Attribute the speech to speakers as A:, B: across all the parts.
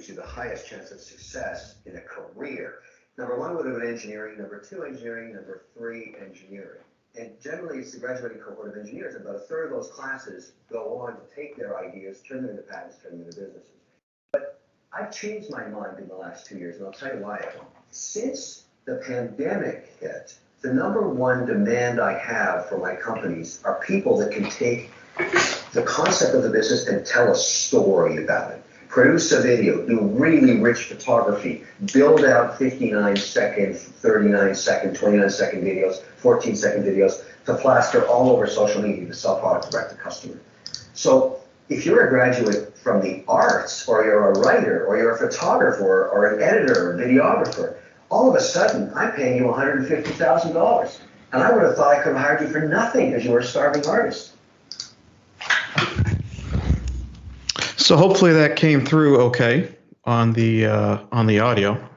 A: gives you the highest chance of success in a career. Number one would have been engineering, number two engineering, number three engineering. And generally it's the graduating cohort of engineers. About a third of those classes go on to take their ideas, turn them into patents, turn them into businesses. But I've changed my mind in the last 2 years, and I'll tell you why. Since the pandemic hit, the number one demand I have for my companies are people that can take the concept of the business and tell a story about it. Produce a video, do really rich photography, build out 59-second, 39-second, 29-second videos, 14-second videos to plaster all over social media to sell product direct to customer. So if you're a graduate from the arts, or you're a writer, or you're a photographer, or an editor, or videographer, all of a sudden I'm paying you $150,000. And I would have thought I could have hired you for nothing because you were a starving artist.
B: So hopefully that came through okay on the audio.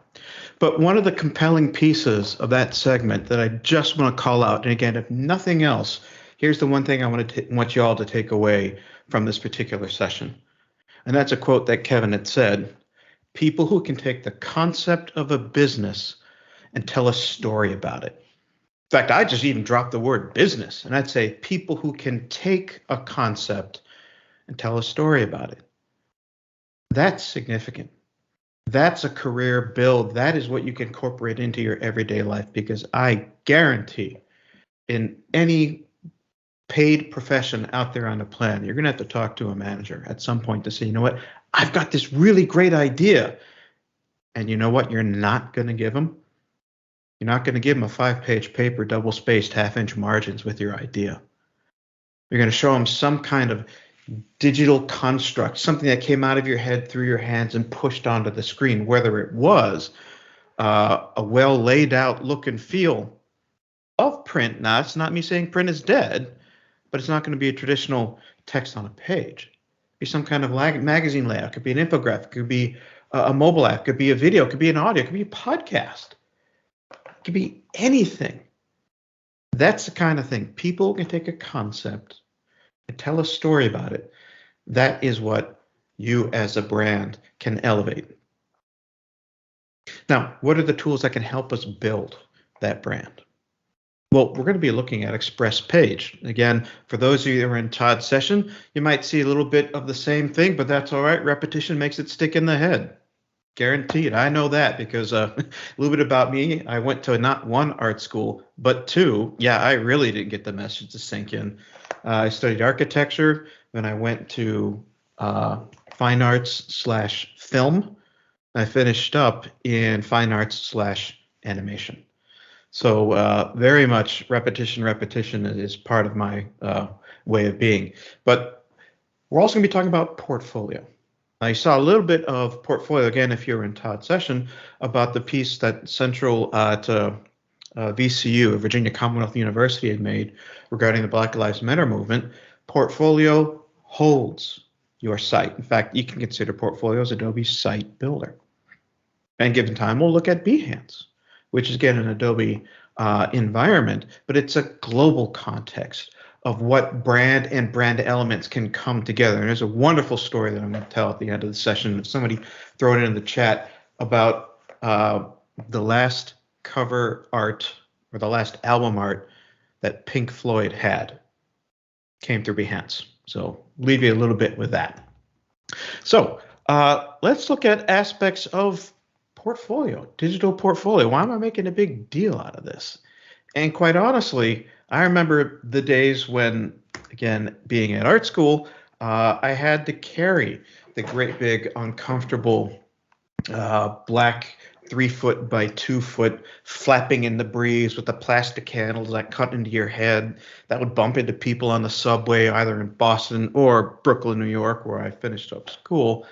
B: But one of the compelling pieces of that segment that I just want to call out, and again, if nothing else, here's the one thing I want you all to take away from this particular session. And that's a quote that Kevin had said: people who can take the concept of a business and tell a story about it. In fact, I just even dropped the word business, and I'd say people who can take a concept and tell a story about it. That's significant. That's a career build. That is what you can incorporate into your everyday life, because I guarantee in any paid profession out there on the planet, you're going to have to talk to a manager at some point to say, you know what, I've got this really great idea. And you know what you're not going to give them? You're not going to give them a 5-page paper, double-spaced, half-inch margins with your idea. You're going to show them some kind of digital construct, something that came out of your head through your hands and pushed onto the screen, whether it was a well laid out look and feel of print. Now, it's not me saying print is dead, but it's not going to be a traditional text on a page. It'd be some kind of magazine layout. It could be an infographic. It could be a mobile app. It could be a video. It could be an audio. It could be a podcast. It could be anything. That's the kind of thing. People can take a concept and tell a story about it. That is what you as a brand can elevate. Now, what are the tools that can help us build that brand? Well, we're going to be looking at Express Page. Again, for those of you that are in Todd's session, you might see a little bit of the same thing, but that's all right. Repetition makes it stick in the head. Guaranteed. I know that because a little bit about me. I went to not one art school, but two. Yeah, I really didn't get the message to sink in. I studied architecture, then I went to fine arts/film. I finished up in fine arts/animation. So very much repetition is part of my way of being. But we're also going to be talking about portfolio. Now, you saw a little bit of portfolio, again, if you were in Todd's session, about the piece that Central to VCU, Virginia Commonwealth University, had made regarding the Black Lives Matter movement. Portfolio holds your site. In fact, you can consider Portfolio as Adobe's site builder. And given time, we'll look at Behance, which is, again, an Adobe environment, but it's a global context of what brand and brand elements can come together. And there's a wonderful story that I'm going to tell at the end of the session. If somebody throw it in the chat about the last cover art or the last album art that Pink Floyd had came through Behance. So leave you a little bit with that. So let's look at aspects of portfolio, digital portfolio. Why am I making a big deal out of this? And quite honestly, I remember the days when, again, being at art school, I had to carry the great big uncomfortable black 3-foot by 2-foot flapping in the breeze with the plastic handles that cut into your head that would bump into people on the subway, either in Boston or Brooklyn, New York, where I finished up school.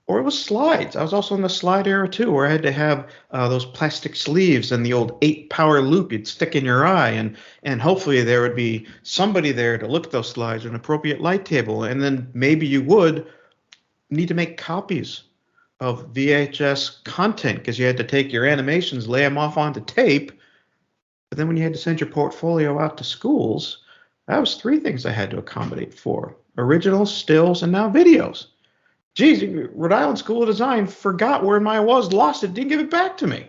B: Or it was slides. I was also in the slide era too, where I had to have those plastic sleeves and the old 8-power loop you'd stick in your eye, and hopefully there would be somebody there to look at those slides, an appropriate light table, and then maybe you would need to make copies of VHS content because you had to take your animations, lay them off onto tape. But then when you had to send your portfolio out to schools, that was 3 things I had to accommodate for: originals, stills, and now videos. Geez, Rhode Island School of Design forgot where mine was, lost it, didn't give it back to me.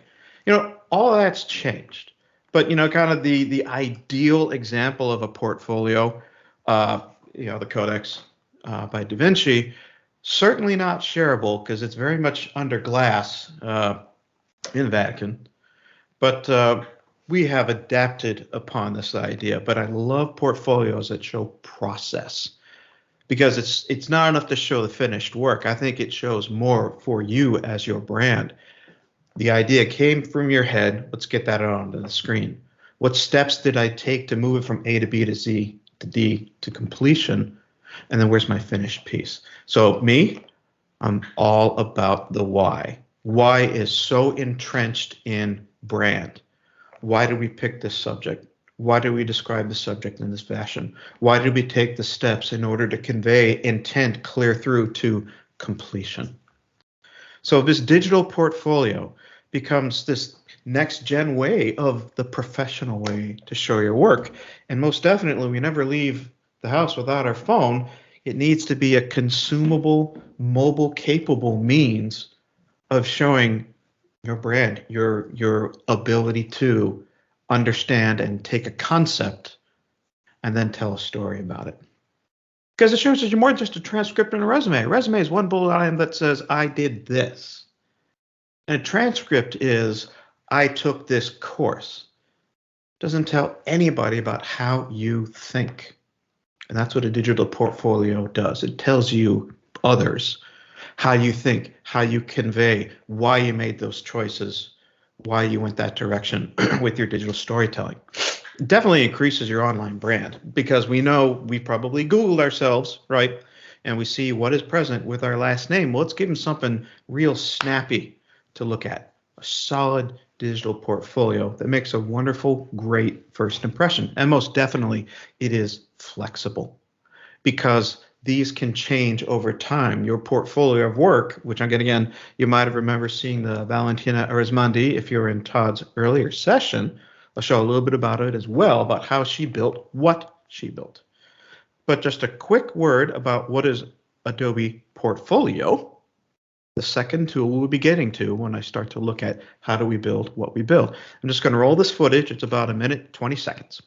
B: All of that's changed. But, kind of the ideal example of a portfolio, the Codex by Da Vinci, certainly not shareable because it's very much under glass in the Vatican. But we have adapted upon this idea. But I love portfolios that show process, because it's not enough to show the finished work. I think it shows more for you as your brand. The idea came from your head. Let's get that onto the screen. What steps did I take to move it from A to B to Z to D to completion? And then where's my finished piece? So me, I'm all about the why. Why is so entrenched in brand. Why did we pick this subject? Why do we describe the subject in this fashion? Why did we take the steps in order to convey intent clear through to completion? So this digital portfolio becomes this next gen way of the professional way to show your work. And most definitely, we never leave the house without our phone. It needs to be a consumable, mobile capable means of showing your brand, your ability to understand and take a concept and then tell a story about it. Because it shows that you're more than just a transcript and a resume. A resume is one bullet item that says, I did this. And a transcript is, I took this course. It doesn't tell anybody about how you think. And that's what a digital portfolio does. It tells you others how you think, how you convey, why you made those choices, why you went that direction with your digital storytelling. It definitely increases your online brand, because we know we probably Googled ourselves, right? And we see what is present with our last name. Well, let's give them something real snappy to look at. A solid digital portfolio that makes a wonderful, great first impression. And most definitely, it is flexible, because these can change over time. Your portfolio of work, which again, you might have remembered seeing the Valentina Arizmendi if you're in Todd's earlier session. I'll show a little bit about it as well, about how she built what she built. But just a quick word about what is Adobe Portfolio, the second tool we'll be getting to when I start to look at how do we build what we build. I'm just going to roll this footage. It's about 1 minute, 20 seconds.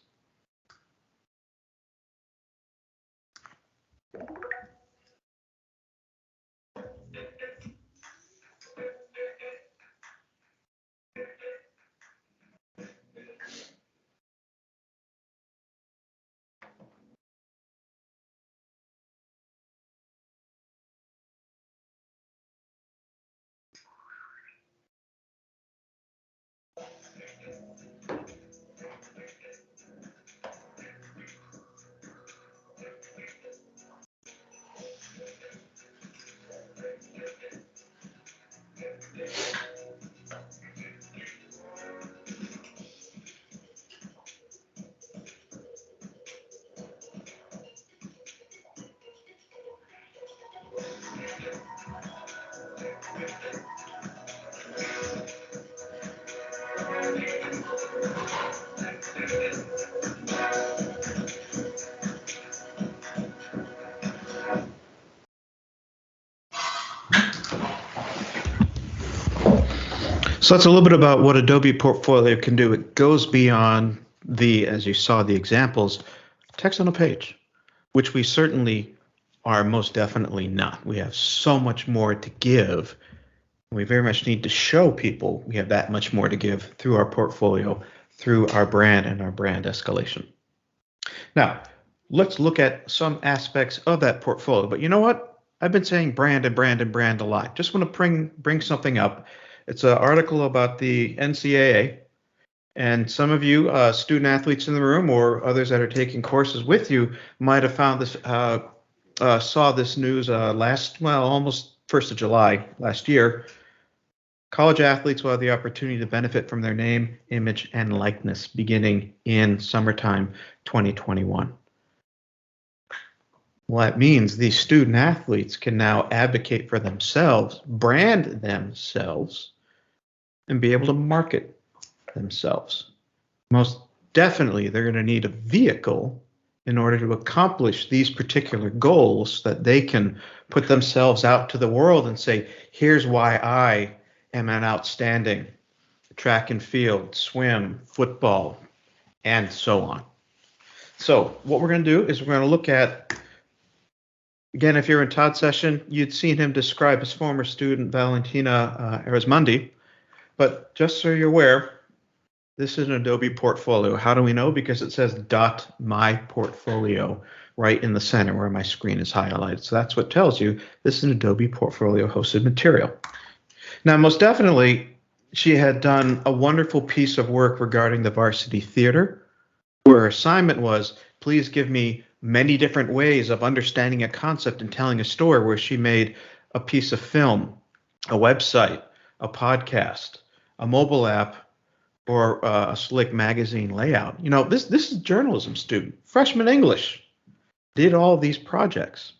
B: So that's a little bit about what Adobe Portfolio can do. It goes beyond as you saw the examples, text on a page, which we certainly are most definitely not. We have so much more to give. We very much need to show people we have that much more to give through our portfolio, through our brand and our brand escalation. Now, let's look at some aspects of that portfolio. But you know what? I've been saying brand and brand and brand a lot. Just want to bring something up. It's an article about the NCAA, and some of you student athletes in the room or others that are taking courses with you might have found this, saw this news almost 1st of July last year. College athletes will have the opportunity to benefit from their name, image, and likeness beginning in summertime 2021. Well, that means these student athletes can now advocate for themselves, brand themselves, and be able to market themselves. Most definitely, they're going to need a vehicle in order to accomplish these particular goals that they can put themselves out to the world and say, here's why I am an outstanding track and field, swim, football, and so on. So what we're going to do is we're going to look at, again, if you're in Todd's session, you'd seen him describe his former student, Valentina Arizmundi. But just so you're aware, this is an Adobe portfolio. How do we know? Because it says .my portfolio right in the center where my screen is highlighted. So that's what tells you this is an Adobe portfolio hosted material. Now, most definitely, she had done a wonderful piece of work regarding the varsity theater, where her assignment was, please give me many different ways of understanding a concept and telling a story, where she made a piece of film, a website, a podcast, a mobile app, or a slick magazine layout. You know, this is a journalism student, freshman English, did all these projects.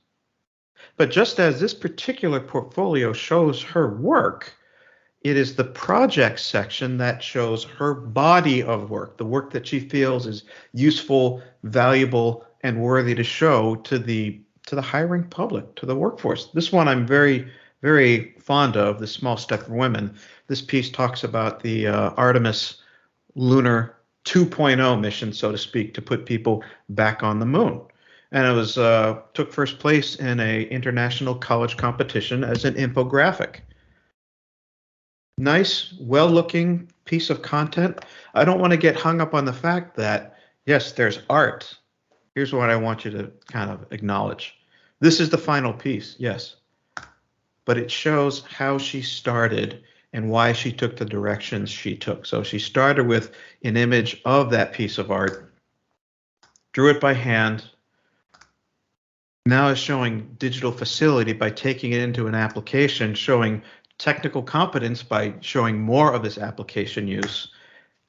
B: But just as this particular portfolio shows her work, it is the project section that shows her body of work, the work that she feels is useful, valuable, and worthy to show to the hiring public, to the workforce. This one I'm very, very fond of, The Small Step for Women. This piece talks about the Artemis Lunar 2.0 mission, so to speak, to put people back on the moon. And it was took first place in a international college competition as an infographic. Nice, well-looking piece of content. I don't want to get hung up on the fact that, yes, there's art. Here's what I want you to kind of acknowledge. This is the final piece, yes. But it shows how she started and why she took the directions she took. So she started with an image of that piece of art, drew it by hand, now is showing digital facility by taking it into an application, showing technical competence by showing more of this application use,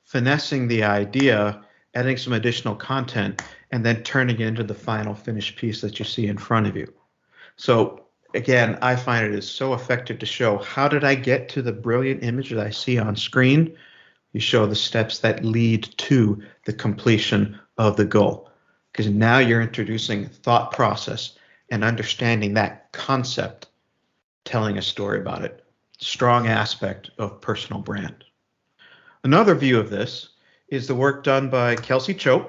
B: finessing the idea, adding some additional content, and then turning it into the final finished piece that you see in front of you. So again, I find it is so effective to show how did I get to the brilliant image that I see on screen. You show the steps that lead to the completion of the goal, because now you're introducing thought process and understanding that concept, telling a story about it. Strong aspect of personal brand. Another view of this is the work done by Kelsey Choate,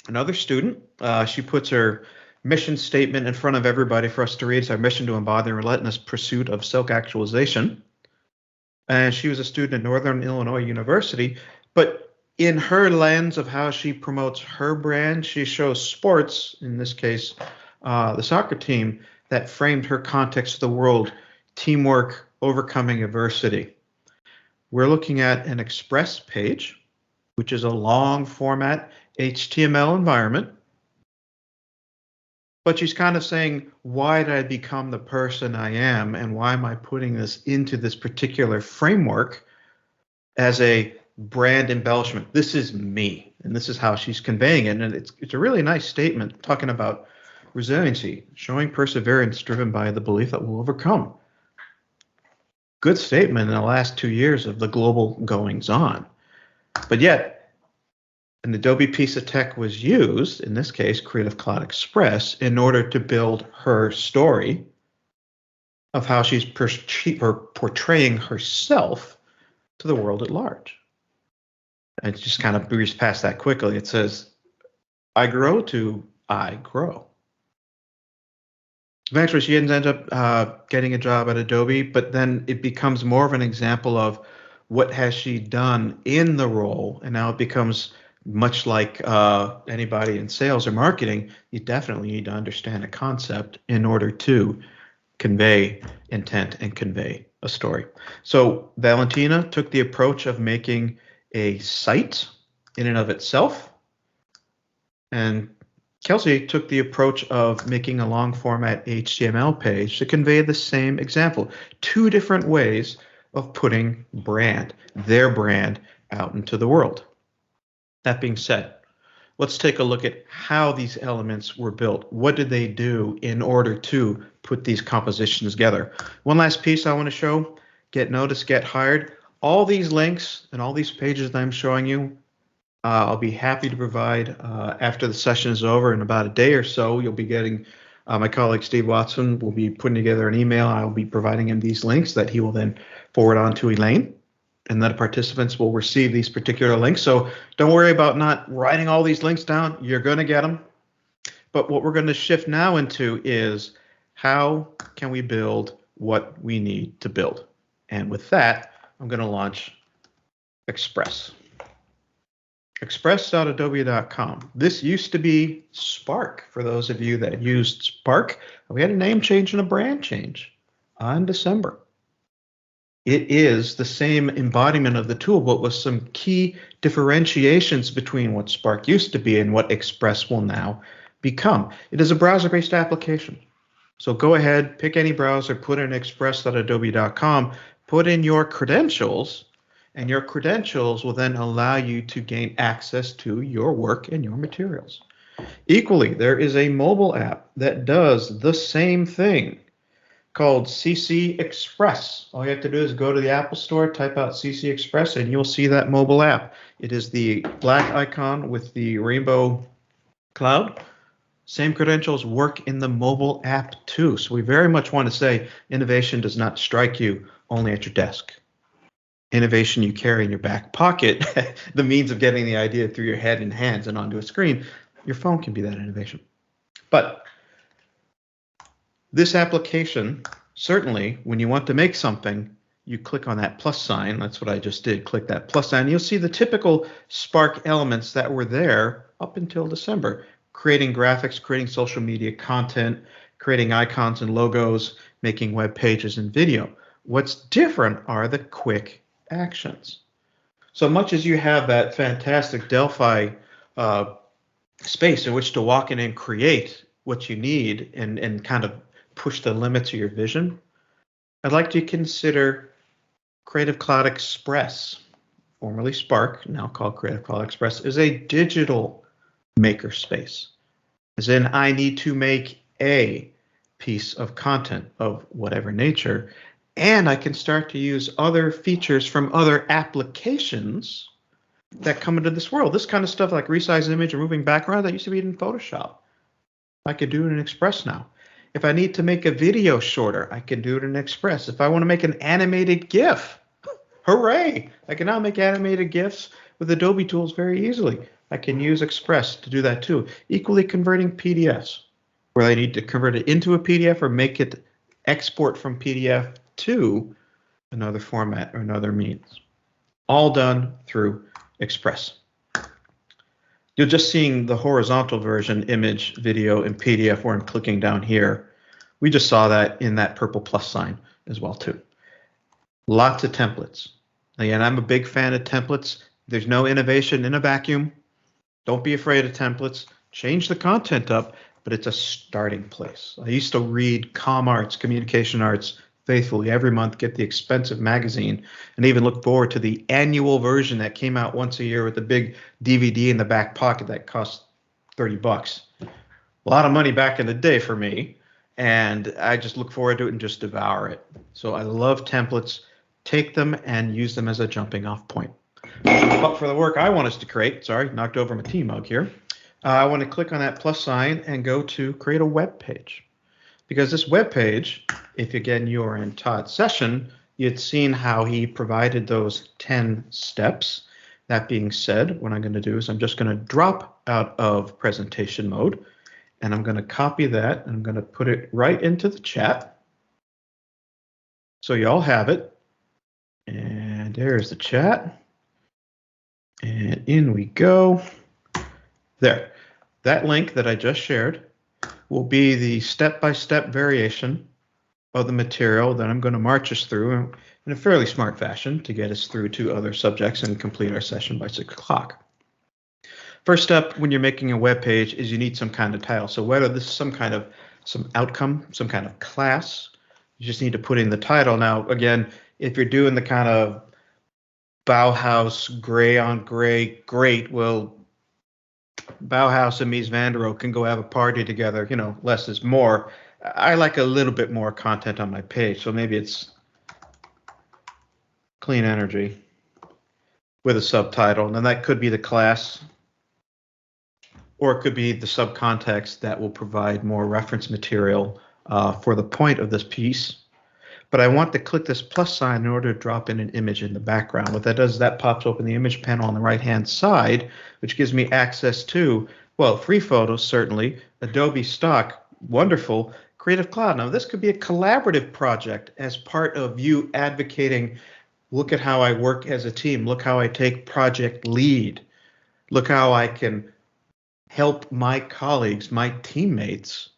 B: another student. She puts her mission statement in front of everybody for us to read. It's our mission to embody the relentless pursuit of self-actualization. And she was a student at Northern Illinois University, but in her lens of how she promotes her brand, she shows sports, in this case, the soccer team, that framed her context of the world, teamwork, overcoming adversity. We're looking at an Express page, which is a long format HTML environment. But she's kind of saying, why did I become the person I am, and why am I putting this into this particular framework as a brand embellishment? This is me, and this is how she's conveying it. And it's a really nice statement talking about resiliency, showing perseverance driven by the belief that we'll overcome. Good statement in the last 2 years of the global goings on. But yet, an Adobe piece of tech was used, in this case, Creative Cloud Express, in order to build her story of how she's portraying herself to the world at large. And it just kind of breezed past that quickly. It says, I grow to I grow. Eventually, she ends up getting a job at Adobe, but then it becomes more of an example of what has she done in the role, and now it becomes much like anybody in sales or marketing. You definitely need to understand a concept in order to convey intent and convey a story. So Valentina took the approach of making a site in and of itself, and Kelsey took the approach of making a long format HTML page to convey the same example. Two different ways of putting their brand, out into the world. That being said, let's take a look at how these elements were built. What did they do in order to put these compositions together? One last piece I want to show, Get Noticed, Get Hired. All these links and all these pages that I'm showing you I'll be happy to provide after the session is over in about a day or so. You'll be getting my colleague Steve Watson will be putting together an email. I'll be providing him these links that he will then forward on to Elaine, and then participants will receive these particular links. So don't worry about not writing all these links down. You're going to get them. But what we're going to shift now into is how can we build what we need to build? And with that, I'm going to launch Express. Express.adobe.com. This used to be Spark for those of you that used Spark. We had a name change and a brand change in December. It is the same embodiment of the tool, but with some key differentiations between what Spark used to be and what Express will now become. It is a browser-based application. So go ahead, pick any browser, put in express.adobe.com, put in your credentials, and your credentials will then allow you to gain access to your work and your materials. Equally, there is a mobile app that does the same thing called CC Express. All you have to do is go to the Apple Store, type out CC Express, and you'll see that mobile app. It is the black icon with the rainbow cloud. Same credentials work in the mobile app too. So we very much want to say innovation does not strike you only at your desk. Innovation you carry in your back pocket, the means of getting the idea through your head and hands and onto a screen. Your phone can be that innovation. But this application, certainly when you want to make something, you click on that plus sign. That's what I just did. Click that plus sign. You'll see the typical Spark elements that were there up until December. Creating graphics, creating social media content, creating icons and logos, making web pages and video. What's different are the quick actions. So much as you have that fantastic Delphi space in which to walk in and create what you need and kind of push the limits of your vision, I'd like to consider Creative Cloud Express, formerly Spark, now called Creative Cloud Express, is a digital makerspace. As in, I need to make a piece of content of whatever nature, and I can start to use other features from other applications that come into this world. This kind of stuff like resize image or moving background that used to be in Photoshop. I could do it in Express now. If I need to make a video shorter, I can do it in Express. If I want to make an animated GIF, hooray! I can now make animated GIFs with Adobe tools very easily. I can use Express to do that too. Equally converting PDFs, where I need to convert it into a PDF or make it export from PDF to another format or another means. All done through Express. You're just seeing the horizontal version, image, video, and PDF where I'm clicking down here. We just saw that in that purple plus sign as well too. Lots of templates. Again, I'm a big fan of templates. There's no innovation in a vacuum. Don't be afraid of templates. Change the content up, but it's a starting place. I used to read ComArts, Communication Arts, faithfully every month, get the expensive magazine, and even look forward to the annual version that came out once a year with a big DVD in the back pocket that cost $30. A lot of money back in the day for me, and I just look forward to it and just devour it. So I love templates. Take them and use them as a jumping off point. But for the work I want us to create, sorry, knocked over my tea mug here. I want to click on that plus sign and go to create a web page. Because this web page, if again you are in Todd's session, you'd seen how he provided those 10 steps. That being said, what I'm going to do is I'm just going to drop out of presentation mode, and I'm going to copy that, and I'm going to put it right into the chat. So you all have it. And there's the chat. And in we go. There. That link that I just shared will be the step-by-step variation of the material that I'm going to march us through in a fairly smart fashion to get us through to other subjects and complete our session by 6 o'clock. First step when you're making a web page is you need some kind of title. So whether this is some outcome, some kind of class, you just need to put in the title. Now, again, if you're doing the kind of Bauhaus gray on gray, great, well, Bauhaus and Mies van der Rohe can go have a party together, you know, less is more. I like a little bit more content on my page, so maybe it's clean energy. with a subtitle, and then that could be the class, or it could be the subcontext that will provide more reference material for the point of this piece. But I want to click this plus sign in order to drop in an image in the background. What that does is that pops open the image panel on the right-hand side, which gives me access to, well, free photos, certainly, Adobe Stock, wonderful, Creative Cloud. Now, this could be a collaborative project as part of you advocating, look at how I work as a team, look how I take project lead, look how I can help my colleagues, my teammates,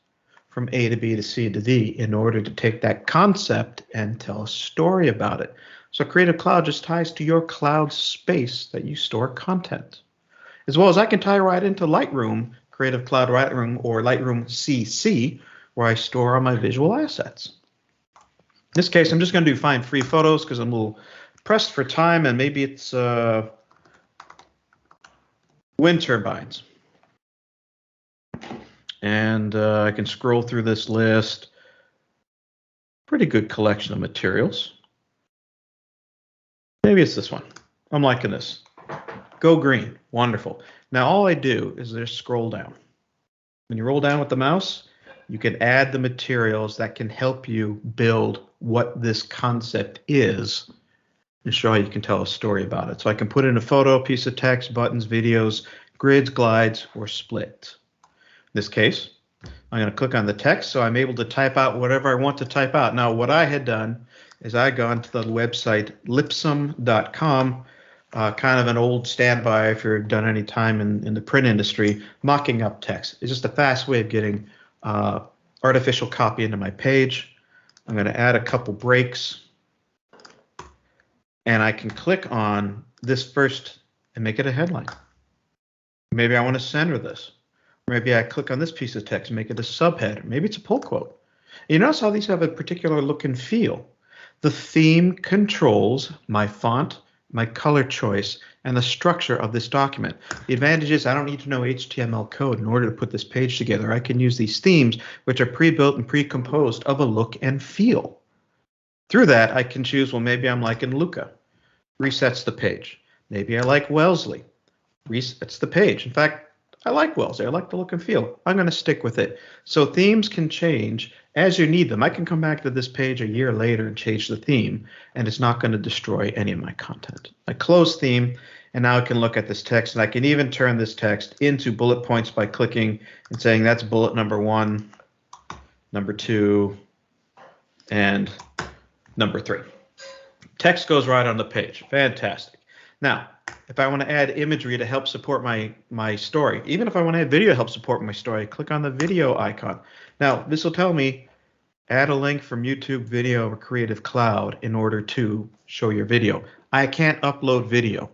B: from A to B to C to D in order to take that concept and tell a story about it. So Creative Cloud just ties to your cloud space that you store content. As well as I can tie right into Lightroom, Creative Cloud Lightroom, or Lightroom CC, where I store all my visual assets. In this case, I'm just going to do find free photos because I'm a little pressed for time, and maybe it's wind turbines. And I can scroll through this list. Pretty good collection of materials. Maybe it's this one. I'm liking this. Go green. Wonderful. Now all I do is just scroll down. When you roll down with the mouse, you can add the materials that can help you build what this concept is and show how you can tell a story about it. So I can put in a photo, piece of text, buttons, videos, grids, glides, or split. In this case, I'm going to click on the text, so I'm able to type out whatever I want to type out. Now, what I had done is I had gone to the website lipsum.com, kind of an old standby if you've done any time in the print industry, mocking up text. It's just a fast way of getting artificial copy into my page. I'm going to add a couple breaks, and I can click on this first and make it a headline. Maybe I want to center this. Maybe I click on this piece of text and make it a subhead. Maybe it's a pull quote. You notice how these have a particular look and feel. The theme controls my font, my color choice, and the structure of this document. The advantage is I don't need to know HTML code in order to put this page together. I can use these themes, which are pre-built and pre-composed of a look and feel. Through that, I can choose, well, maybe I'm liking Luca. Resets the page. Maybe I like Wellesley. Resets the page. In fact, I like Wellesley. I like the look and feel. I'm going to stick with it. So themes can change as you need them. I can come back to this page a year later and change the theme, and it's not going to destroy any of my content. I close theme, and now I can look at this text, and I can even turn this text into bullet points by clicking and saying that's bullet number 1, number 2, and number 3. Text goes right on the page. Fantastic. Now, if I want to add imagery to help support my story, even if I want to add video to help support my story, I click on the video icon. Now, this will tell me add a link from YouTube Video or Creative Cloud in order to show your video. I can't upload video,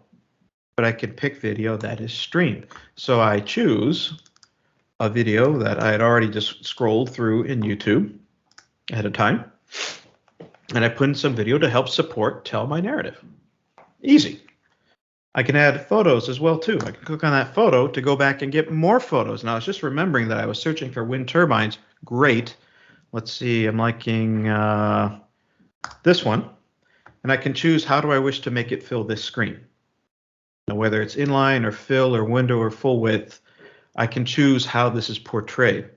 B: but I can pick video that is streamed. So I choose a video that I had already just scrolled through in YouTube ahead of time, and I put in some video to help tell my narrative. Easy. I can add photos as well, too. I can click on that photo to go back and get more photos. Now, I was just remembering that I was searching for wind turbines. Great. Let's see. I'm liking this one. And I can choose how do I wish to make it fill this screen. Now, whether it's inline or fill or window or full width, I can choose how this is portrayed.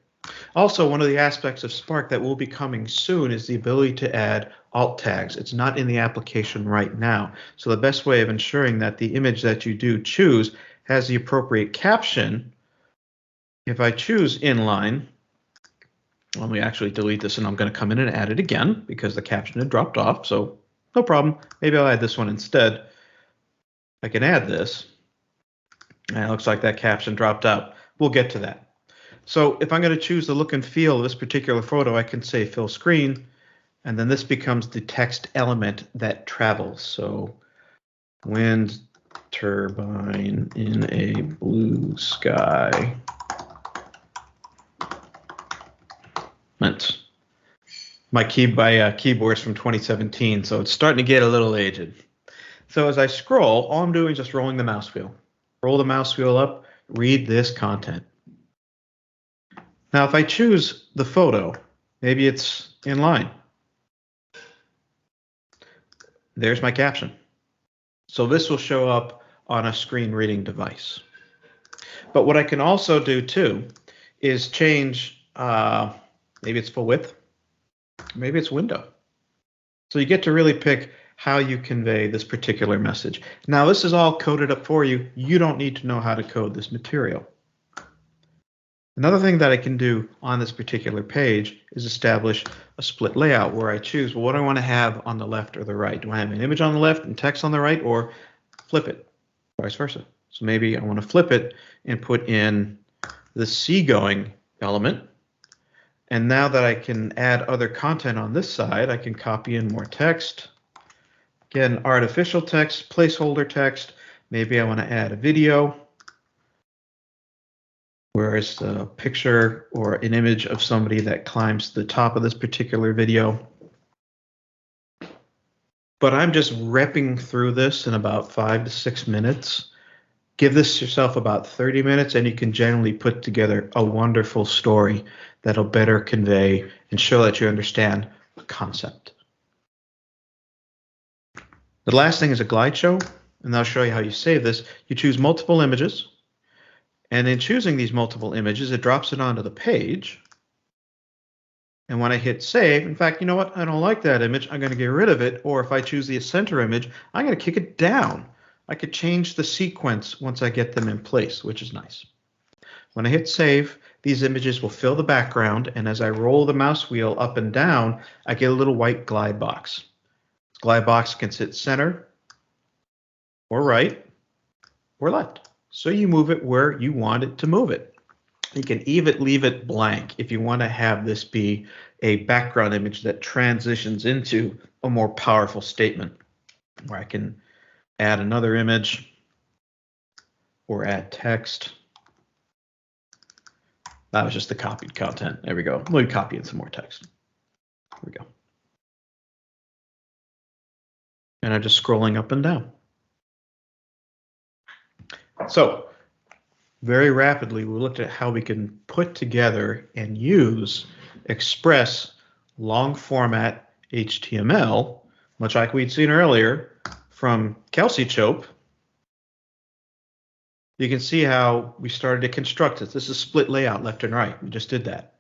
B: Also, one of the aspects of Spark that will be coming soon is the ability to add alt tags. It's not in the application right now. So the best way of ensuring that the image that you do choose has the appropriate caption, if I choose inline, let me actually delete this and I'm going to come in and add it again because the caption had dropped off. So no problem. Maybe I'll add this one instead. I can add this. And it looks like that caption dropped out. We'll get to that. So if I'm going to choose the look and feel of this particular photo, I can say fill screen, and then this becomes the text element that travels. So wind turbine in a blue sky. My keyboard's from 2017, so it's starting to get a little aged. So as I scroll, all I'm doing is just rolling the mouse wheel. Roll the mouse wheel up, read this content. Now, if I choose the photo, maybe it's inline. There's my caption. So this will show up on a screen reading device. But what I can also do too is change, maybe it's full width, maybe it's window. So you get to really pick how you convey this particular message. Now this is all coded up for you. You don't need to know how to code this material. Another thing that I can do on this particular page is establish a split layout where I choose, well, what do I want to have on the left or the right? Do I have an image on the left and text on the right, or flip it, vice versa? So maybe I want to flip it and put in the seagoing element. And now that I can add other content on this side, I can copy in more text. Again, artificial text, placeholder text. Maybe I want to add a video, whereas a picture or an image of somebody that climbs the top of this particular video. But I'm just repping through this in about 5 to 6 minutes. Give this yourself about 30 minutes and you can generally put together a wonderful story that'll better convey and show that you understand a concept. The last thing is a glide show, and I'll show you how you save this. You choose multiple images, and in choosing these multiple images, it drops it onto the page. And when I hit save, in fact, you know what? I don't like that image. I'm going to get rid of it. Or if I choose the center image, I'm going to kick it down. I could change the sequence once I get them in place, which is nice. When I hit save, these images will fill the background, and as I roll the mouse wheel up and down, I get a little white glide box. This glide box can sit center, or right, or left. So you move it where you want it to move it. You can even leave it blank if you want to have this be a background image that transitions into a more powerful statement, where I can add another image or add text. That was just the copied content. There we go. Let me copy in some more text. Here we go. And I'm just scrolling up and down. So very rapidly, we looked at how we can put together and use Express long format HTML, much like we'd seen earlier from Kelsey Chope. You can see how we started to construct it. This is split layout left and right. We just did that.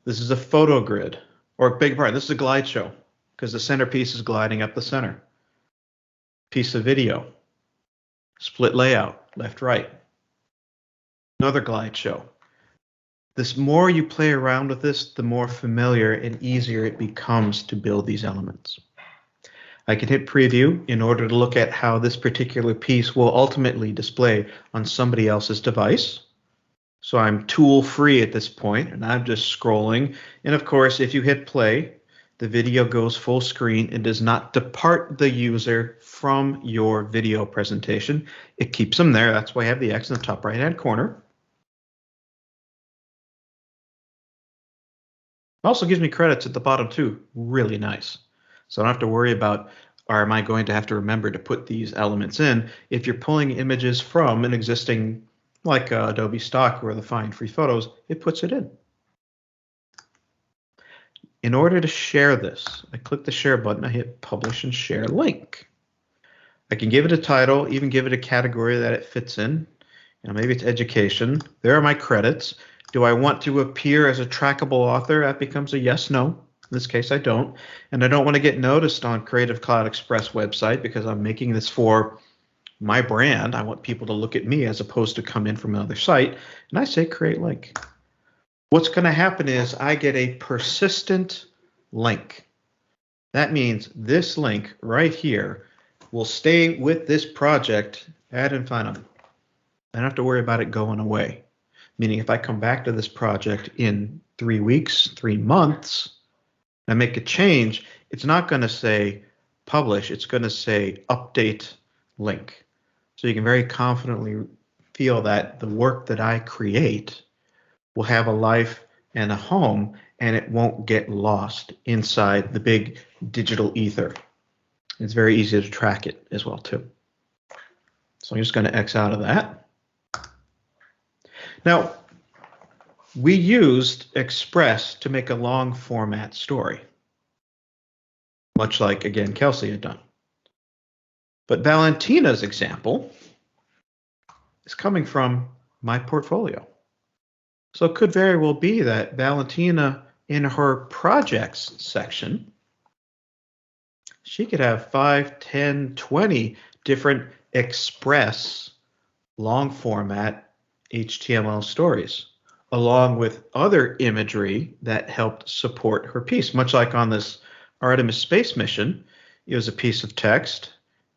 B: This is a photo grid, or big part. This is a glide show because the centerpiece is gliding up the center. Piece of video, split layout, left, right. Another glide show. The more you play around with this, the more familiar and easier it becomes to build these elements. I can hit preview in order to look at how this particular piece will ultimately display on somebody else's device. So I'm tool free at this point, and I'm just scrolling. And of course, if you hit play, the video goes full screen and does not depart the user from your video presentation. It keeps them there. That's why I have the X in the top right-hand corner. It also gives me credits at the bottom too. Really nice. So I don't have to worry about, or am I going to have to remember to put these elements in? If you're pulling images from an existing, like Adobe Stock or the Find Free Photos, it puts it in. In order to share this, I click the share button, I hit publish and share link. I can give it a title, even give it a category that it fits in. You know, maybe it's education. There are my credits. Do I want to appear as a trackable author? That becomes a yes, no. In this case, I don't. And I don't want to get noticed on Creative Cloud Express website because I'm making this for my brand. I want people to look at me as opposed to come in from another site. And I say create link. What's going to happen is I get a persistent link. That means this link right here will stay with this project ad infinitum. I don't have to worry about it going away. Meaning if I come back to this project in 3 weeks, 3 months, and I make a change, it's not going to say publish, it's going to say update link. So you can very confidently feel that the work that I create will have a life and a home, and it won't get lost inside the big digital ether. It's very easy to track it as well too. So I'm just going to X out of that. Now, we used Express to make a long format story, much like, again, Kelsey had done. But Valentina's example is coming from my portfolio. So it could very well be that Valentina, in her projects section, she could have 5, 10, 20 different Express long format HTML stories, along with other imagery that helped support her piece. Much like on this Artemis space mission, it was a piece of text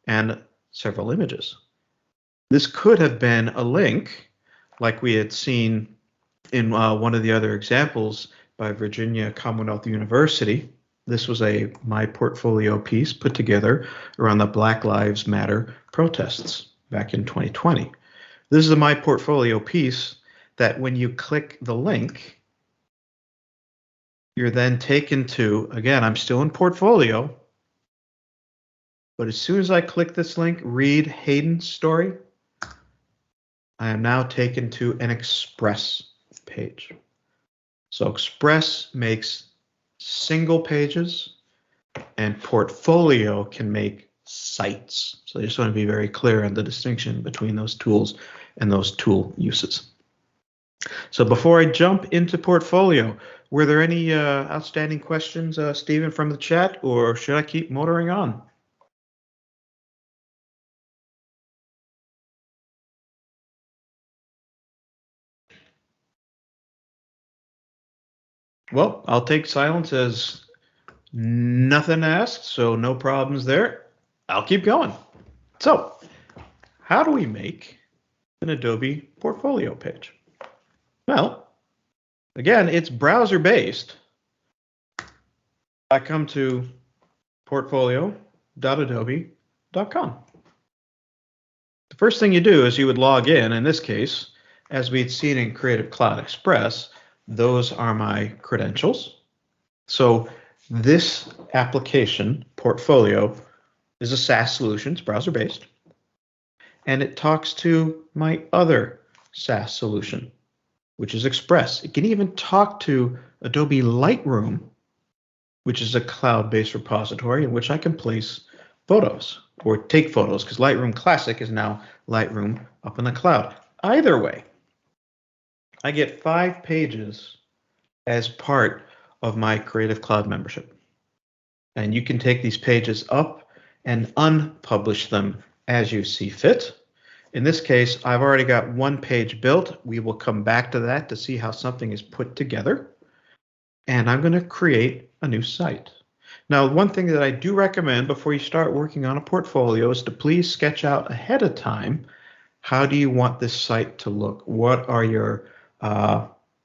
B: and several images. This could have been a link, like we had seen in one of the other examples by Virginia Commonwealth University. This was a My Portfolio piece put together around the Black Lives Matter protests back in 2020. This is a My Portfolio piece that when you click the link, you're then taken to, again, I'm still in Portfolio, but as soon as I click this link, read Hayden's story, I am now taken to an Express page. So Express makes single pages and Portfolio can make sites. So I just want to be very clear on the distinction between those tools and those tool uses. So before I jump into Portfolio, were there any outstanding questions, Stephen, from the chat, or should I keep motoring on? Well, I'll take silence as nothing asked, so no problems there. I'll keep going. So, how do we make an Adobe Portfolio page? Well, again, it's browser-based. I come to portfolio.adobe.com. The first thing you do is you would log in this case, as we'd seen in Creative Cloud Express, those are my credentials. So this application, Portfolio, is a SaaS solution, it's browser-based, and it talks to my other SaaS solution, which is Express. It can even talk to Adobe Lightroom, which is a cloud-based repository in which I can place photos or take photos, because Lightroom Classic is now Lightroom up in the cloud. Either way, I get 5 pages as part of my Creative Cloud membership. And you can take these pages up and unpublish them as you see fit. In this case, I've already got 1 page built. We will come back to that to see how something is put together. And I'm going to create a new site. Now, one thing that I do recommend before you start working on a portfolio is to please sketch out ahead of time, how do you want this site to look? What are your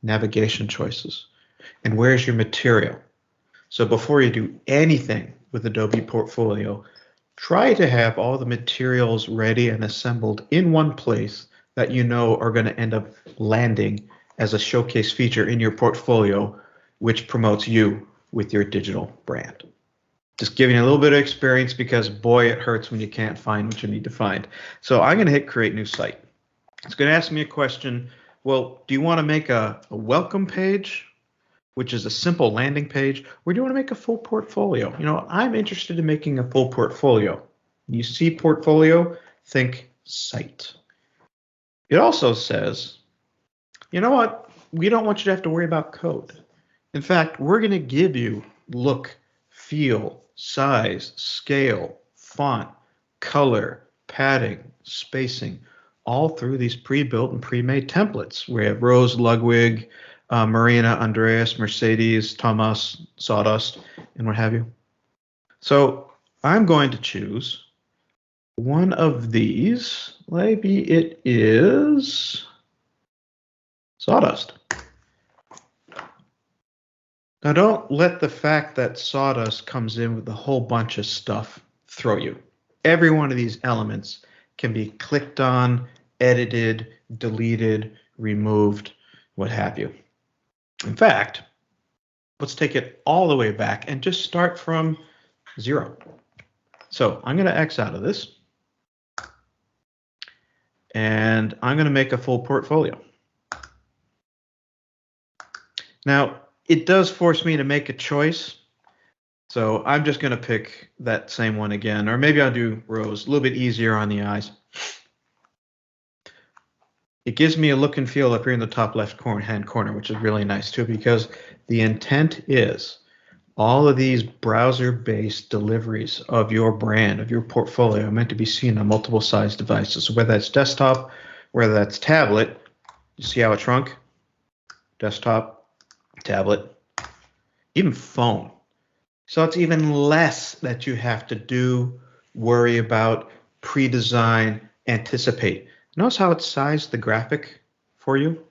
B: navigation choices? And where's your material? So before you do anything with Adobe Portfolio, try to have all the materials ready and assembled in one place that you know are going to end up landing as a showcase feature in your portfolio, which promotes you with your digital brand. Just giving you a little bit of experience, because boy, it hurts when you can't find what you need to find. So I'm going to hit Create New Site. It's going to ask me a question. Well, do you want to make a welcome page, which is a simple landing page, or do you want to make a full portfolio? You know, I'm interested in making a full portfolio. You see portfolio, think site. It also says, you know what? We don't want you to have to worry about code. In fact, we're going to give you look, feel, size, scale, font, color, padding, spacing, all through these pre-built and pre-made templates. We have Rose, Ludwig, Marina, Andreas, Mercedes, Thomas, Sawdust, and what have you. So I'm going to choose one of these. Maybe it is Sawdust. Now don't let the fact that Sawdust comes in with a whole bunch of stuff throw you. Every one of these elements can be clicked on, edited, deleted, removed, what have you. In fact, let's take it all the way back and just start from 0. So I'm going to X out of this, and I'm going to make a full portfolio. Now, it does force me to make a choice. So I'm just going to pick that same one again, or maybe I'll do rows, a little bit easier on the eyes. It gives me a look and feel up here in the top left hand corner, which is really nice too, because the intent is all of these browser-based deliveries of your brand, of your portfolio, are meant to be seen on multiple size devices. So whether that's desktop, whether that's tablet, you see how it shrunk? Desktop, tablet, even phone. So it's even less that you have to do, worry about, pre-design, anticipate. Notice how it sized the graphic for you?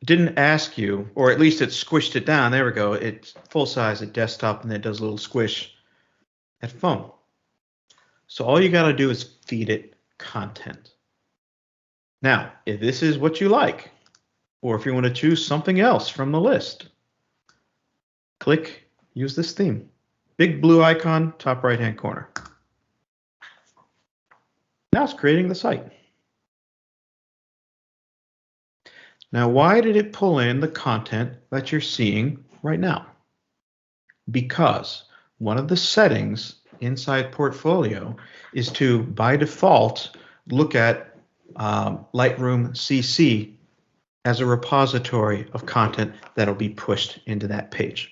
B: It didn't ask you, or at least it squished it down. There we go. It's full size at desktop, and then it does a little squish at phone. So all you got to do is feed it content. Now, if this is what you like, or if you want to choose something else from the list, click Use this theme. Big blue icon, top right-hand corner. Now it's creating the site. Now, why did it pull in the content that you're seeing right now? Because one of the settings inside Portfolio is to, by default, look at Lightroom CC as a repository of content that'll be pushed into that page.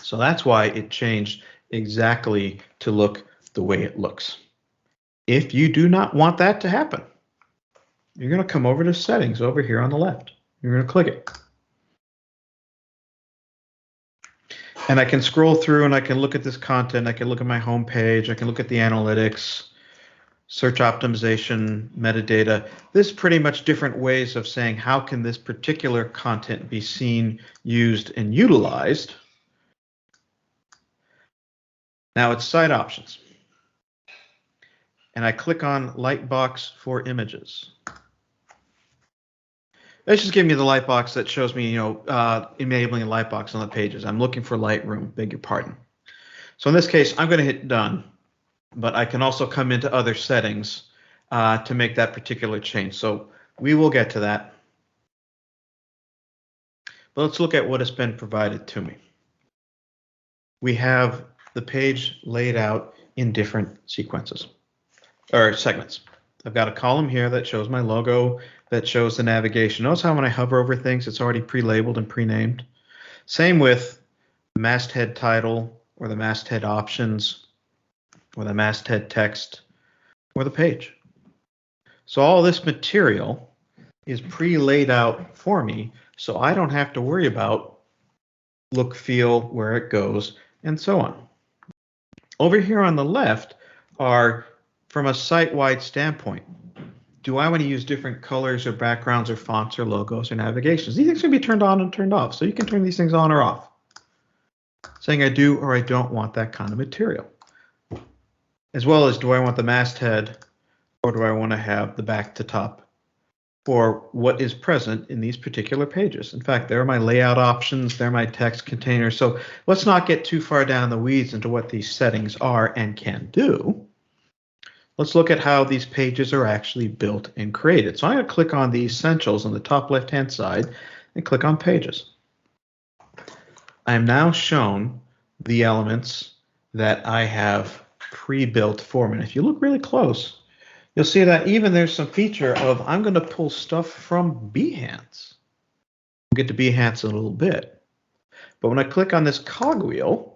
B: So that's why it changed exactly to look the way it looks. If you do not want that to happen, you're going to come over to settings over here on the left. You're going to click it. And I can scroll through and I can look at this content. I can look at my home page. I can look at the analytics, search optimization, metadata. There's pretty much different ways of saying how can this particular content be seen, used, and utilized. Now it's site options. And I click on Lightbox for images. It's just giving me the lightbox that shows me, enabling a lightbox on the pages. I'm looking for Lightroom, beg your pardon. So in this case, I'm going to hit done, but I can also come into other settings to make that particular change. So we will get to that. But let's look at what has been provided to me. We have the page laid out in different sequences or segments. I've got a column here that shows my logo, that shows the navigation. Notice how when I hover over things, it's already pre-labeled and pre-named. Same with the masthead title or the masthead options or the masthead text or the page. So all this material is pre-laid out for me, so I don't have to worry about look, feel, where it goes, and so on. Over here on the left are, from a site-wide standpoint, do I want to use different colors or backgrounds or fonts or logos or navigations? These things can be turned on and turned off, so you can turn these things on or off, saying I do or I don't want that kind of material. As well as, do I want the masthead or do I want to have the back to top for what is present in these particular pages? In fact, there are my layout options, there are my text containers. So let's not get too far down the weeds into what these settings are and can do. Let's look at how these pages are actually built and created. So I'm going to click on the essentials on the top left-hand side and click on pages. I am now shown the elements that I have pre-built for me. And if you look really close, you'll see that even there's some feature of I'm going to pull stuff from Behance. We'll get to Behance in a little bit. But when I click on this cogwheel,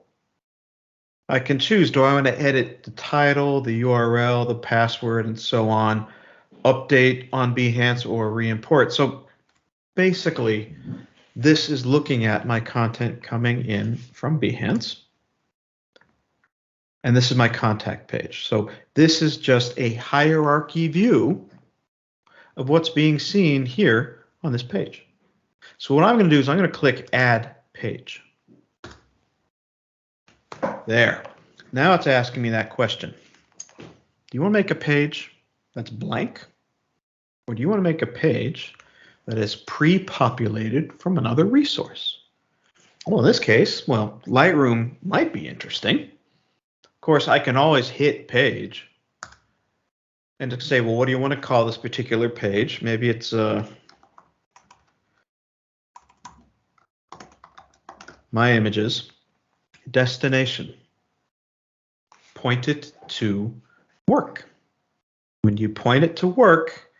B: I can choose, do I want to edit the title, the URL, the password, and so on, update on Behance, or re-import. So basically, this is looking at my content coming in from Behance. And this is my contact page. So this is just a hierarchy view of what's being seen here on this page. So what I'm going to do is I'm going to click Add Page. There. Now it's asking me that question. Do you want to make a page that's blank? Or do you want to make a page that is pre-populated from another resource? Well, in this case, Lightroom might be interesting. Of course, I can always hit page and to say, well, what do you want to call this particular page? Maybe it's my images. destination. Point it to work. When you point it to work,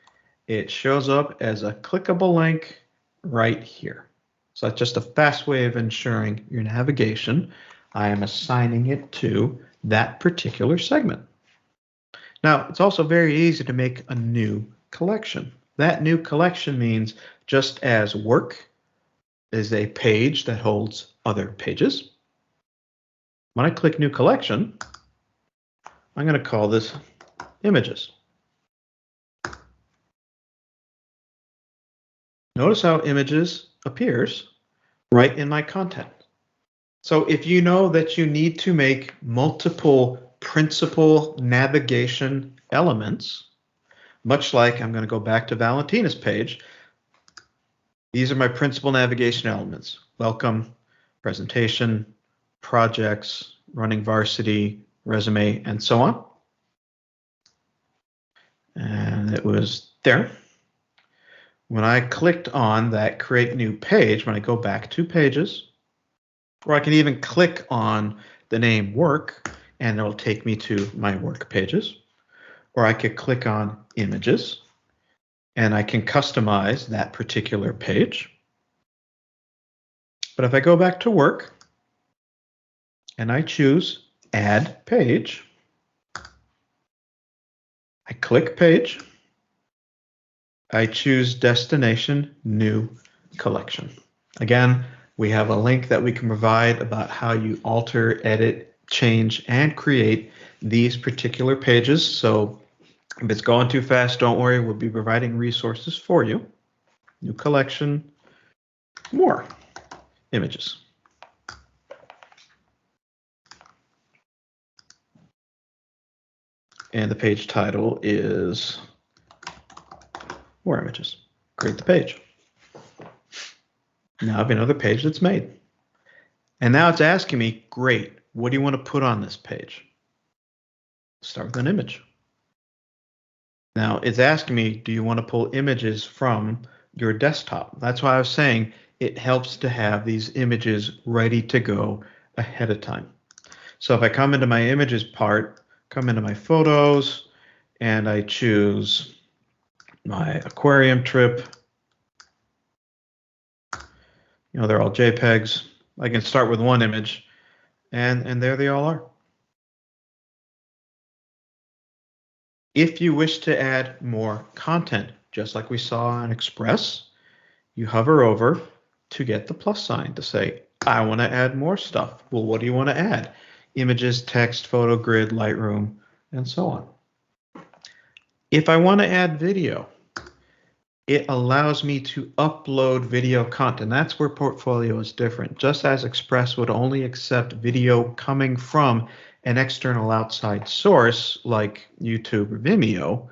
B: it shows up as a clickable link right here. So that's just a fast way of ensuring your navigation. I am assigning it to that particular segment. Now, it's also very easy to make a new collection. That new collection means just as work is a page that holds other pages. When I click new collection, I'm going to call this images. Notice how images appears right in my content. So if you know that you need to make multiple principal navigation elements, much like I'm going to go back to Valentina's page, these are my principal navigation elements: welcome, presentation, projects, running varsity, resume, and so on. And it was there. When I clicked on that create new page, when I go back 2 pages, or I can even click on the name work and it'll take me to my work pages, or I could click on images and I can customize that particular page. But if I go back to work and I choose add page, I click page, I choose destination, new collection. Again, we have a link that we can provide about how you alter, edit, change, and create these particular pages. So if it's going too fast, don't worry, we'll be providing resources for you. New collection, more images. And the page title is more images. Create the page. Now I have another page that's made. And now it's asking me, great, what do you want to put on this page? Start with an image. Now it's asking me, do you want to pull images from your desktop? That's why I was saying it helps to have these images ready to go ahead of time. So if I come into my images part, come into my photos, and I choose my aquarium trip, you know, they're all JPEGs. I can start with one image, and there they all are. If you wish to add more content, just like we saw on Express, you hover over to get the plus sign to say, I want to add more stuff. Well, what do you want to add? Images, text, photo grid, Lightroom, and so on. If I want to add video, it allows me to upload video content. That's where Portfolio is different. Just as Express would only accept video coming from an external outside source like YouTube or Vimeo,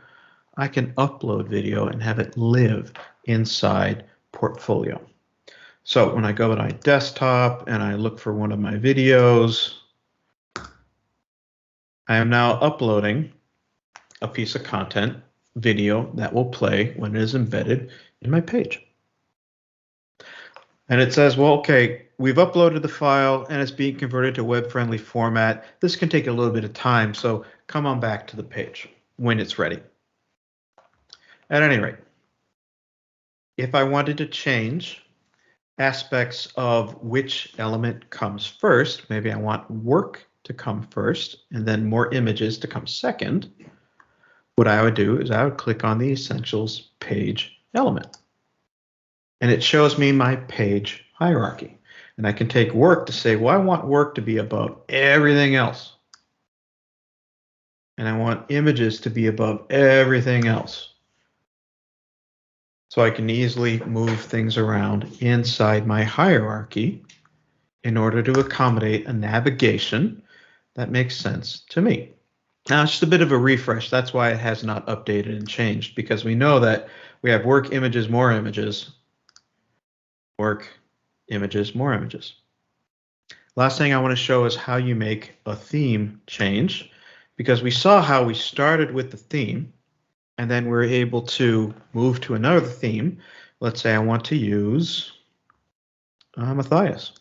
B: I can upload video and have it live inside Portfolio. So when I go to my desktop and I look for one of my videos, I am now uploading a piece of content, video, that will play when it is embedded in my page. And it says, well, okay, we've uploaded the file and it's being converted to web-friendly format. This can take a little bit of time, so come on back to the page when it's ready. At any rate, if I wanted to change aspects of which element comes first, maybe I want work to come first and then more images to come second, what I would do is I would click on the Essentials page element. And it shows me my page hierarchy. And I can take work to say, well, I want work to be above everything else. And I want images to be above everything else. So I can easily move things around inside my hierarchy in order to accommodate a navigation that makes sense to me. Now, it's just a bit of a refresh. That's why it has not updated and changed, because we know that we have work, images, more images, work, images, more images. Last thing I want to show is how you make a theme change, because we saw how we started with the theme and then we're able to move to another theme. Let's say I want to use Matthias.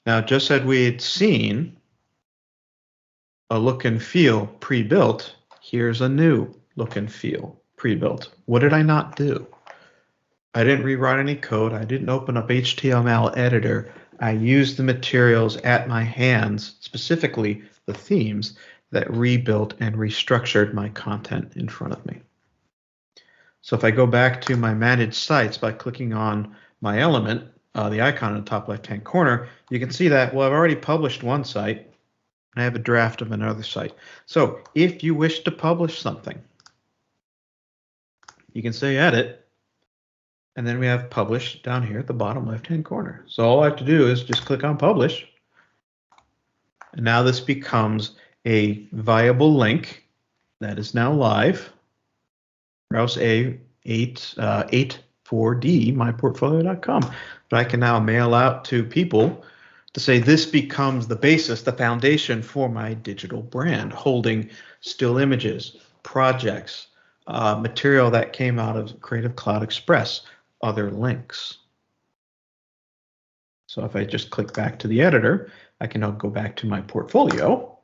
B: Now, just as we had seen a look and feel pre-built, here's a new look and feel pre-built. What did I not do? I didn't rewrite any code. I didn't open up HTML editor. I used the materials at my hands, specifically the themes, that rebuilt and restructured my content in front of me. So if I go back to my managed sites by clicking on my element, the icon in the top left-hand corner, you can see that, well, I've already published one site. I have a draft of another site. So if you wish to publish something, you can say edit, and then we have publish down here at the bottom left-hand corner. So all I have to do is just click on publish. And now this becomes a viable link that is now live. Rouse A84D, myportfolio.com. But I can now mail out to people to say this becomes the basis, the foundation for my digital brand, holding still images, projects, material that came out of Creative Cloud Express, other links. So if I just click back to the editor, I can now go back to my portfolio.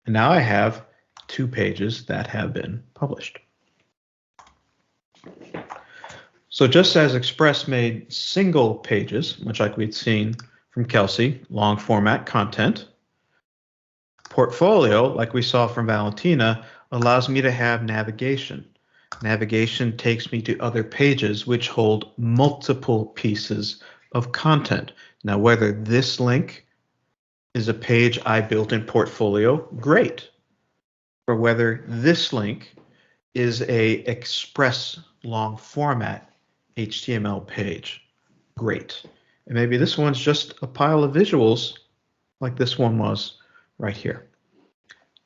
B: And now I have 2 pages that have been published. So just as Express made single pages, much like we'd seen from Kelsey, long format content, Portfolio, like we saw from Valentina, allows me to have navigation. Navigation takes me to other pages which hold multiple pieces of content. Now, whether this link is a page I built in Portfolio, great. Or whether this link is a Express long format HTML page, great. And maybe this one's just a pile of visuals like this one was right here.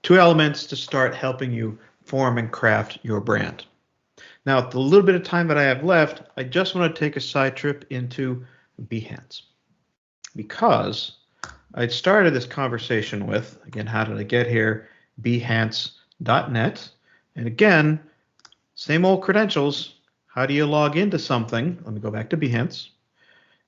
B: 2 elements to start helping you form and craft your brand. Now, the little bit of time that I have left, I just want to take a side trip into Behance, because I'd started this conversation with, again, how did I get here? Behance.net. And again, same old credentials. How do you log into something? Let me go back to Behance.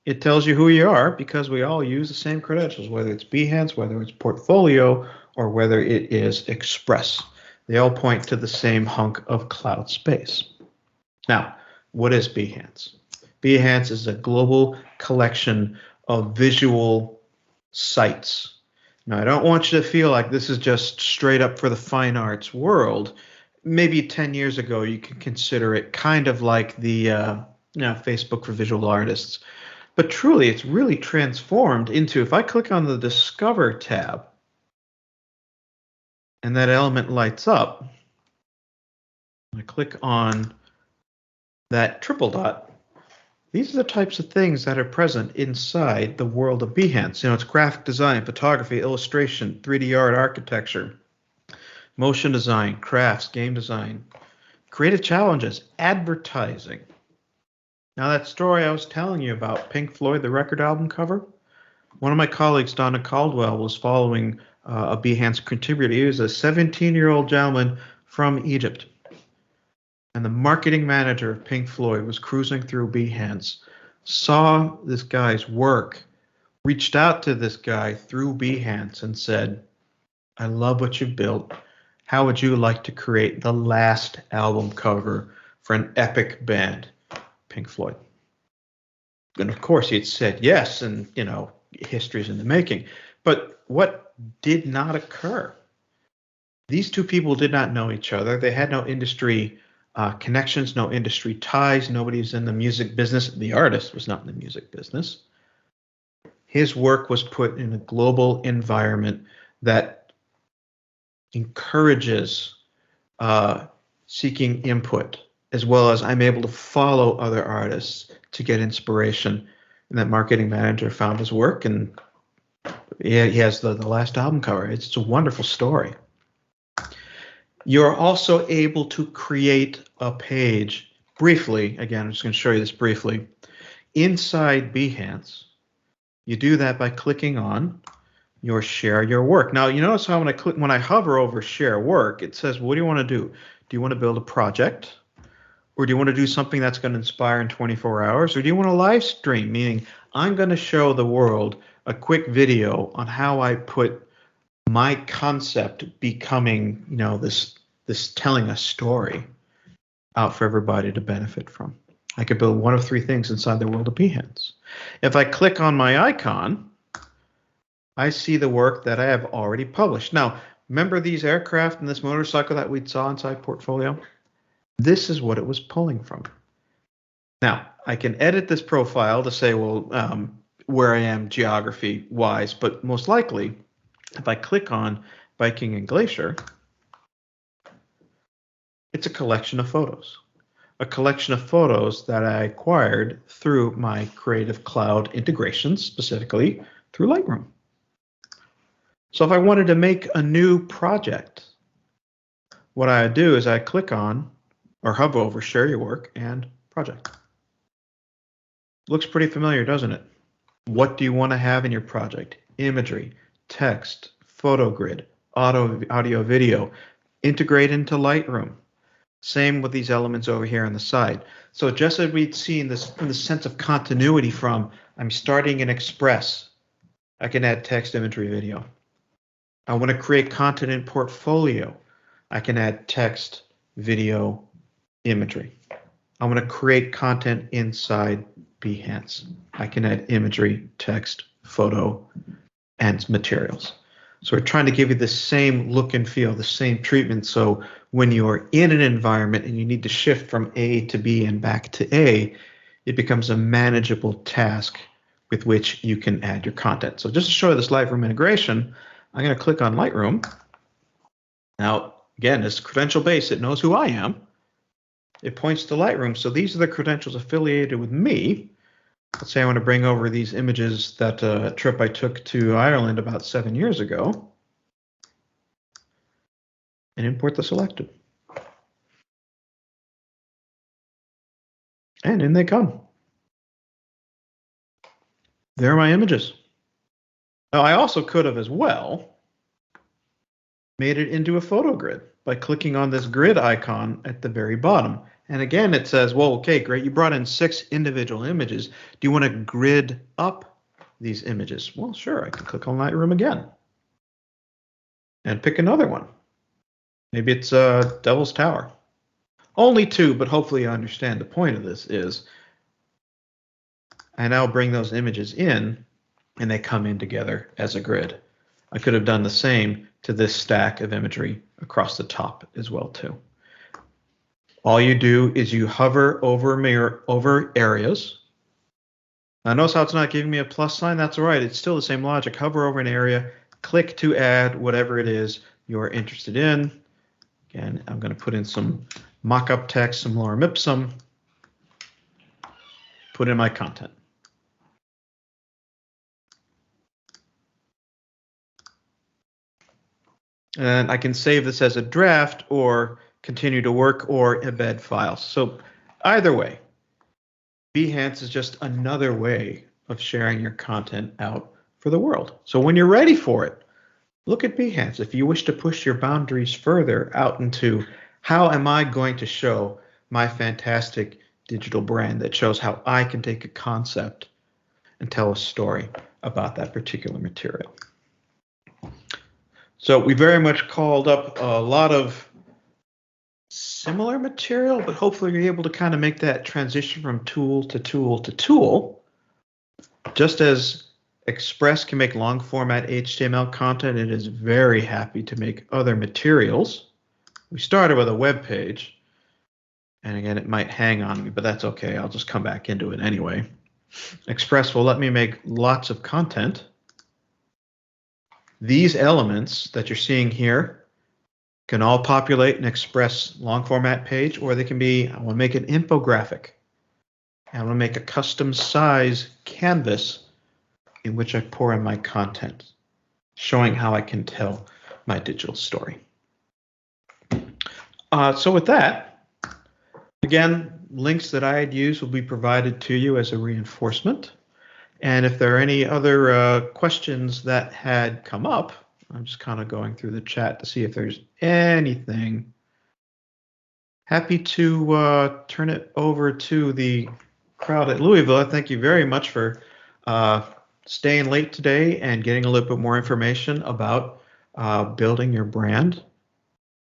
B: It tells you who you are because we all use the same credentials, whether it's Behance, whether it's Portfolio, or whether it is Express. They all point to the same hunk of cloud space. Now, what is Behance? Behance is a global collection of visual sites. Now, I don't want you to feel like this is just straight up for the fine arts world. Maybe 10 years ago, you could consider it kind of like the Facebook for visual artists. But truly, it's really transformed into, if I click on the Discover tab, and that element lights up, I click on that triple dot, these are the types of things that are present inside the world of Behance. You know, it's graphic design, photography, illustration, 3D art, architecture, motion design, crafts, game design, creative challenges, advertising. Now, that story I was telling you about, Pink Floyd, the record album cover, one of my colleagues, Donna Caldwell, was following a Behance contributor. He was a 17-year-old gentleman from Egypt. And the marketing manager of Pink Floyd was cruising through Behance, saw this guy's work, reached out to this guy through Behance and said, I love what you've built. How would you like to create the last album cover for an epic band, Pink Floyd? And of course, he had said yes, and, you know, history's in the making. But what did not occur? These 2 people did not know each other. They had no industry connections, no industry ties. Nobody's in the music business. The artist was not in the music business. His work was put in a global environment that encourages seeking input, as well as I'm able to follow other artists to get inspiration. And that marketing manager found his work, and he has the last album cover. It's a wonderful story. You're also able to create a page briefly. Again, I'm just going to show you this briefly. Inside Behance, you do that by clicking on your share your work. Now, you notice how when I hover over share work, it says, what do you want to do? Do you want to build a project? Or do you want to do something that's going to inspire in 24 hours? Or do you want to live stream, meaning I'm going to show the world a quick video on how I put my concept becoming, this telling a story out for everybody to benefit from. I could build one of three things inside the world of Behance. If I click on my icon, I see the work that I have already published. Now, remember these aircraft and this motorcycle that we saw inside Portfolio? This is what it was pulling from. Now, I can edit this profile to say, well, where I am geography-wise, but most likely, if I click on Viking and Glacier, it's a collection of photos. A collection of photos that I acquired through my Creative Cloud integrations, specifically through Lightroom. So if I wanted to make a new project, what I do is I click on or hover over Share Your Work and Project. Looks pretty familiar, doesn't it? What do you want to have in your project? Imagery, text, photo grid, audio, video, integrate into Lightroom. Same with these elements over here on the side. So just as we'd seen this from the sense of continuity from, I'm starting in Express, I can add text, imagery, video. I want to create content in Portfolio. I can add text, video, imagery. I want to create content inside Behance. I can add imagery, text, photo, and materials. So we're trying to give you the same look and feel, the same treatment. So when you're in an environment and you need to shift from A to B and back to A, it becomes a manageable task with which you can add your content. So just to show you this Lightroom integration, I'm going to click on Lightroom. Now, again, it's credential based. It knows who I am. It points to Lightroom. So these are the credentials affiliated with me. Let's say I want to bring over these images that trip I took to Ireland about 7 years ago and import the selected. And in they come. There are my images. Now, I also could have as well made it into a photo grid by clicking on this grid icon at the very bottom. And again, it says, well, okay, great. You brought in 6 individual images. Do you want to grid up these images? Well, sure. I can click on Lightroom again and pick another one. Maybe it's Devil's Tower. Only 2, but hopefully you understand the point of this is I now bring those images in and they come in together as a grid. I could have done the same to this stack of imagery across the top as well too. All you do is you hover over areas. Now notice how it's not giving me a plus sign. That's all right. It's still the same logic. Hover over an area, click to add whatever it is you're interested in. Again, I'm going to put in some mock-up text, some lorem ipsum, put in my content. And I can save this as a draft or continue to work or embed files. So either way, Behance is just another way of sharing your content out for the world. So when you're ready for it, look at Behance. If you wish to push your boundaries further out into how am I going to show my fantastic digital brand that shows how I can take a concept and tell a story about that particular material. So we very much called up a lot of similar material, but hopefully you're able to kind of make that transition from tool to tool to tool. Just as Express can make long format HTML content, it is very happy to make other materials. We started with a web page, and again, it might hang on me, but that's okay. I'll just come back into it anyway. Express will let me make lots of content. These elements that you're seeing here can all populate an Express long format page, or they can be, I want to make an infographic. I want to make a custom size canvas in which I pour in my content, showing how I can tell my digital story. So with that, again, links that I had used will be provided to you as a reinforcement. And if there are any other questions that had come up, I'm just kind of going through the chat to see if there's anything. Happy to turn it over to the crowd at Louisville. Thank you very much for staying late today and getting a little bit more information about building your brand